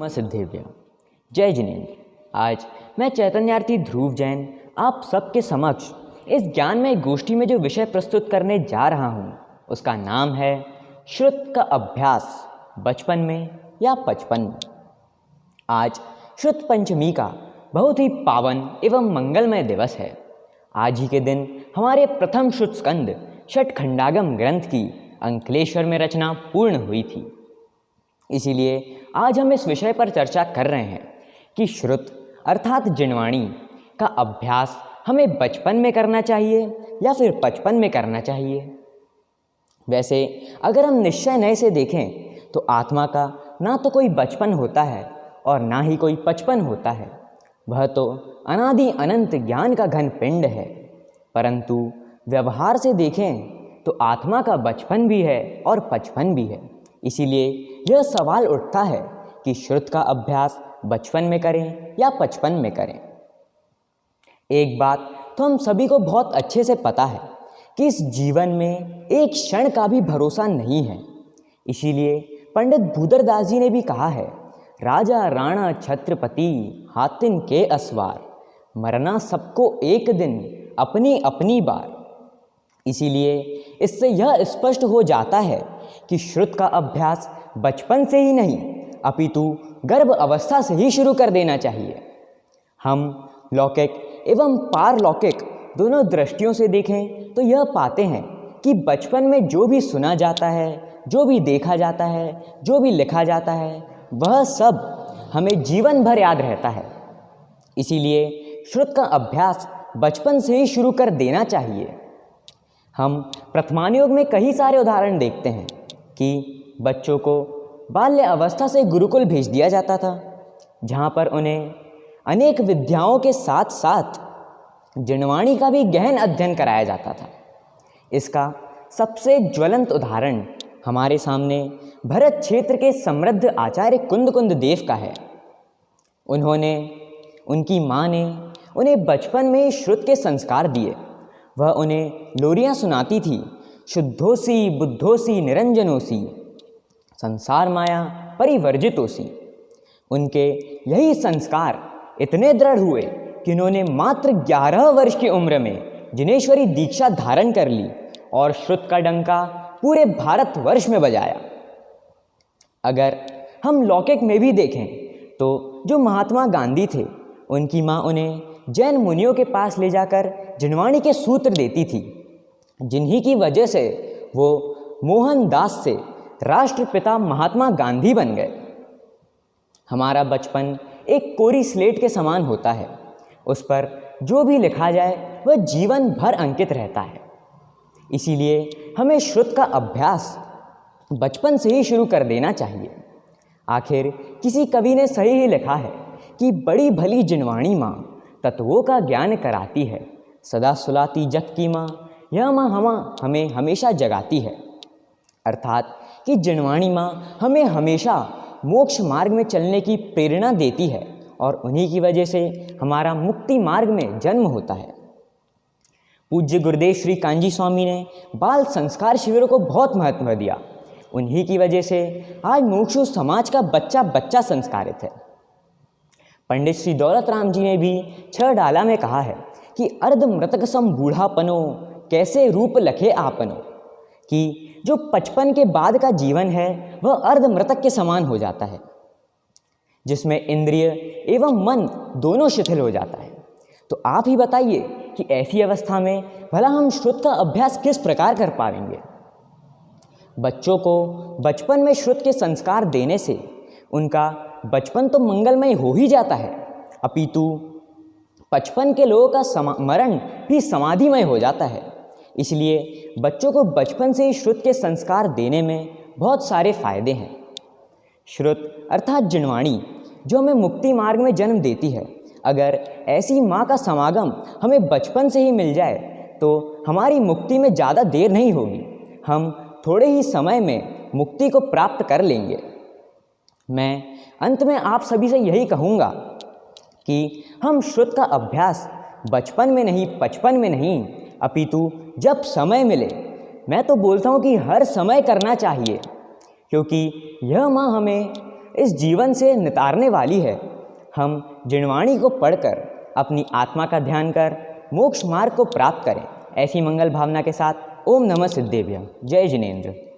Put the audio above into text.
सिद्धेव्य। जय जिनेन्द्र। आज मैं चैतन्यार्थी ध्रुव जैन आप सबके समक्ष इस ज्ञानमय गोष्ठी में जो विषय प्रस्तुत करने जा रहा हूँ उसका नाम है श्रुत का अभ्यास, बचपन में या पचपन में। आज श्रुत पंचमी का बहुत ही पावन एवं मंगलमय दिवस है। आज ही के दिन हमारे प्रथम श्रुत स्कंद षटखंडागम ग्रंथ की अंकलेश्वर में रचना पूर्ण हुई थी। इसीलिए आज हम इस विषय पर चर्चा कर रहे हैं कि श्रुत अर्थात जिनवाणी का अभ्यास हमें बचपन में करना चाहिए या फिर पचपन में करना चाहिए। वैसे अगर हम निश्चय नए से देखें तो आत्मा का ना तो कोई बचपन होता है और ना ही कोई पचपन होता है। वह तो अनादि अनंत ज्ञान का घन पिंड है। परंतु व्यवहार से देखें तो आत्मा का बचपन भी है और पचपन भी है। इसीलिए यह सवाल उठता है कि श्रुत का अभ्यास बचपन में करें या पचपन में करें। एक बात तो हम सभी को बहुत अच्छे से पता है कि इस जीवन में एक क्षण का भी भरोसा नहीं है। इसीलिए पंडित भूदरदास जी ने भी कहा है, राजा राणा छत्रपति हातिन के असवार, मरना सबको एक दिन अपनी अपनी बार। इसीलिए इससे यह स्पष्ट हो जाता है कि श्रुत का अभ्यास बचपन से ही नहीं अपितु गर्भ अवस्था से ही शुरू कर देना चाहिए। हम लौकिक एवं पारलौकिक दोनों दृष्टियों से देखें तो यह पाते हैं कि बचपन में जो भी सुना जाता है, जो भी देखा जाता है, जो भी लिखा जाता है, वह सब हमें जीवन भर याद रहता है। इसीलिए श्रुत का अभ्यास बचपन से ही शुरू कर देना चाहिए। हम प्रथमानुयोग में कई सारे उदाहरण देखते हैं कि बच्चों को बाल्य अवस्था से गुरुकुल भेज दिया जाता था, जहाँ पर उन्हें अनेक विद्याओं के साथ साथ जिनवाणी का भी गहन अध्ययन कराया जाता था। इसका सबसे ज्वलंत उदाहरण हमारे सामने भरत क्षेत्र के समृद्ध आचार्य कुंद देव का है। उनकी माँ ने उन्हें बचपन में ही श्रुत के संस्कार दिए। वह उन्हें लोरियाँ सुनाती थी, शुद्धोसी बुद्धोसी निरंजनोसी, संसार माया परिवर्जितोसी। उनके यही संस्कार इतने दृढ़ हुए कि उन्होंने मात्र 11 वर्ष की उम्र में जिनेश्वरी दीक्षा धारण कर ली और श्रुत का डंका पूरे भारतवर्ष में बजाया। अगर हम लौकिक में भी देखें तो जो महात्मा गांधी थे, उनकी माँ उन्हें जैन मुनियों के पास ले जाकर जिनवाणी के सूत्र देती थी, जिन्हीं की वजह से वो मोहनदास से राष्ट्रपिता महात्मा गांधी बन गए। हमारा बचपन एक कोरी स्लेट के समान होता है। उस पर जो भी लिखा जाए वह जीवन भर अंकित रहता है। इसीलिए हमें श्रुत का अभ्यास बचपन से ही शुरू कर देना चाहिए। आखिर किसी कवि ने सही ही लिखा है कि बड़ी भली जिनवाणी माँ तत्वों का ज्ञान कराती है, सदा सुलाती जग की माँ, यह माँ हमें हमेशा जगाती है। अर्थात कि जिनवाणी माँ हमें हमेशा मोक्ष मार्ग में चलने की प्रेरणा देती है और उन्हीं की वजह से हमारा मुक्ति मार्ग में जन्म होता है। पूज्य गुरुदेव श्री कांजी स्वामी ने बाल संस्कार शिविरों को बहुत महत्व दिया। उन्हीं की वजह से आज मुमुक्षु समाज का बच्चा बच्चा संस्कारित है। पंडित श्री दौलत राम जी ने भी 6 डाला में कहा है कि अर्ध मृतक सम बूढ़ापनो कैसे रूप लखे आपनो, कि जो 55 के बाद का जीवन है वह अर्ध मृतक के समान हो जाता है, जिसमें इंद्रिय एवं मन दोनों शिथिल हो जाता है। तो आप ही बताइए कि ऐसी अवस्था में भला हम श्रुत का अभ्यास किस प्रकार कर पाएंगे। बच्चों को बचपन में श्रुत के संस्कार देने से उनका बचपन तो मंगलमय हो ही जाता है, अपितु 55 के लोगों का मरण भी समाधिमय हो जाता है। इसलिए बच्चों को बचपन से ही श्रुत के संस्कार देने में बहुत सारे फायदे हैं। श्रुत अर्थात जिनवाणी जो हमें मुक्ति मार्ग में जन्म देती है, अगर ऐसी माँ का समागम हमें बचपन से ही मिल जाए तो हमारी मुक्ति में ज़्यादा देर नहीं होगी। हम थोड़े ही समय में मुक्ति को प्राप्त कर लेंगे। मैं अंत में आप सभी से यही कहूँगा कि हम श्रुत का अभ्यास बचपन में नहीं, पचपन में नहीं, अपितु जब समय मिले, मैं तो बोलता हूँ कि हर समय करना चाहिए, क्योंकि यह माँ हमें इस जीवन से नितारने वाली है। हम जिणवाणी को पढ़कर अपनी आत्मा का ध्यान कर मोक्ष मार्ग को प्राप्त करें। ऐसी मंगल भावना के साथ ओम नमः सिद्धेभ्यः। जय जिनेंद्र।